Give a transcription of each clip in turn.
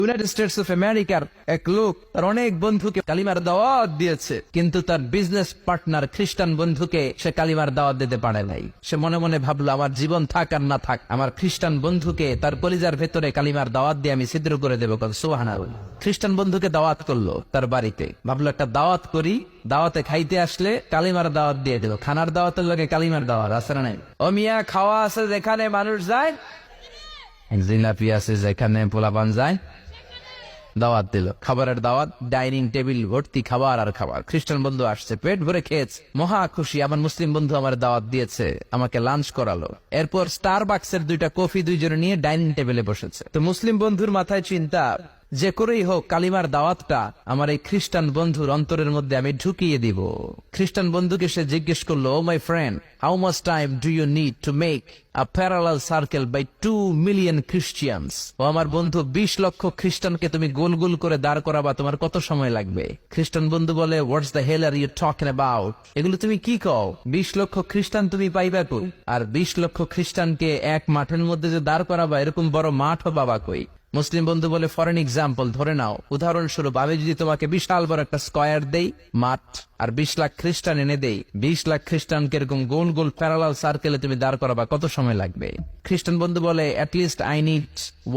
United States of আমেরিকার এক লোক তার অনেক বন্ধুকে কালিমার দাওয়াত দিয়েছে, কিন্তু তার বিজনেস পার্টনার খ্রিস্টান বন্ধুকে সে কালিমার দাওয়াত দিতে পারে নাই। সে মনে মনে ভাবলো, আমার জীবন থাক আর না থাক, আমার খ্রিস্টান বন্ধুকে তার কলিজার ভেতরে কালিমার দাওয়াত দিয়ে আমি ছিদ্র করে দেবো। সুবহানাল্লাহ। খ্রিস্টান বন্ধুকে দাওয়াত করলো তার বাড়িতে, ভাবলো একটা দাওয়াত করি, দাওয়াতে খাইতে আসলে কালিমার দাওয়াত দিয়ে দেবো। খানার দাওয়াতের লোকে কালিমার দাওয়াত আছে না নাই? ও মিয়া, খাওয়া আছে যেখানে মানুষ যায়, জিলাপি আছে যেখানে পোলাপান যায়, দাওয়াত দিল, খাবারের দাওয়াত, ডাইনিং টেবিল ভর্তি খাবার আর খাবার। খ্রিস্টান বন্ধু আসছে, পেট ভরে খেয়েছে, মহা খুশি। আমার মুসলিম বন্ধু আমার দাওয়াত দিয়েছে, আমাকে লাঞ্চ করালো। এরপর স্টারবাক্সের 2টা কফি দুইজনে নিয়ে ডাইনিং টেবিলে বসেছে। তো মুসলিম বন্ধুর মাথায় চিন্তা, যে করেই হোক কালিমার দাওয়াতটা আমার এই খ্রিস্টান বন্ধুর অন্তরের মধ্যে আমি ঢুকিয়ে দিব। খ্রিস্টান বন্ধুকে সে জিজ্ঞেস করলো, oh my friend, how much time do you need to make a parallel circle by 2 million Christians? ও আমার বন্ধু, 20 লক্ষ খ্রিস্টানকে তুমি গোল গোল করে দাঁড় করাবা, তোমার কত সময় লাগবে? খ্রিস্টান বন্ধু বলে, what's the hell are you talking about? এগুলো তুমি কি কও? 20 লক্ষ খ্রিস্টান তুমি পাইবা কই? আর 20 লক্ষ খ্রিস্টানকে এক মাঠের মধ্যে যে দাঁড় করাবা, এরকম বড় মাঠও পাবা কই? মুসলিম বন্ধু বলে, ফর এন এক্সাম্পল, ধরে নাও, উদাহরণস্বরূপ আমি যদি তোমাকে বিশাল বড় একটা স্কয়ার দেই, মাঠ, আর 20 লাখ খ্রিস্টান এনে দেই, 20 লাখ খ্রিস্টানকে এরকম গোল গোল প্যারালাল সার্কেলে তুমি দাঁড় করাবা, কত সময় লাগবে? খ্রিস্টান বন্ধু বলে, অ্যাটলিস্ট আই নিড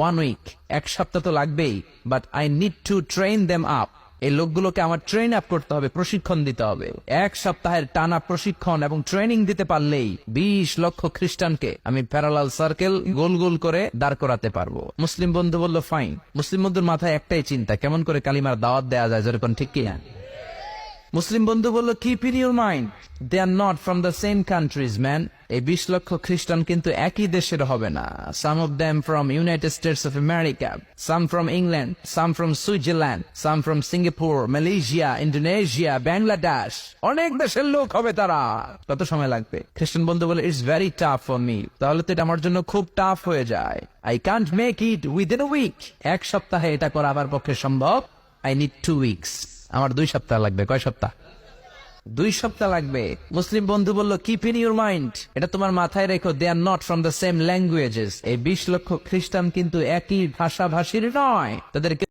1 উইক, 1 সপ্তাহ তো লাগবেই, but I need to train them up. এই লোকগুলোকে আমার ট্রেন আপ করতে হবে, প্রশিক্ষণ দিতে হবে। 1 সপ্তাহের টানা প্রশিক্ষণ এবং ট্রেনিং দিতে পারলেই 20 লক্ষ খ্রিস্টানকে আমি প্যারালাল সার্কেল গোল গোল করে দাঁড় করাতে পারবো। মুসলিম বন্ধু বলল, ফাইন। মুসলিম বন্ধুর মাথায় একটাই চিন্তা, কেমন করে কালিমার দাওয়াত দেয়া যায়, যেরকম ঠিক কিনা? মুসলিম বন্ধু বলল, keep in your mind, they are not from the same countries man. এই 20 লক্ষ খ্রিস্টান কিন্তু একই দেশের হবে না। Some of them from United States of America, some from England, some from Switzerland, some from Singapore, Malaysia, Indonesia, Bangladesh, অনেক দেশের লোক হবে তারা। কত সময় লাগবে? খ্রিস্টান বন্ধু বলে, it's very tough for me. তাহলে তো এটা আমার জন্য খুব টাফ হয়ে যায়। I can't make it within a week. 1 সপ্তাহে এটা করা আমার পক্ষে সম্ভব। I need 2 weeks. আমার 2 সপ্তাহ লাগবে। কয় সপ্তাহ? 2 সপ্তাহ লাগবে। মুসলিম বন্ধু বলল, কিপ ইন ইউর মাইন্ড, এটা তোমার মাথায় রেখো, they are not from the same languages. এই 20 লক্ষ খ্রিস্টান কিন্তু একই ভাষাভাষীর নয়, তাদেরকে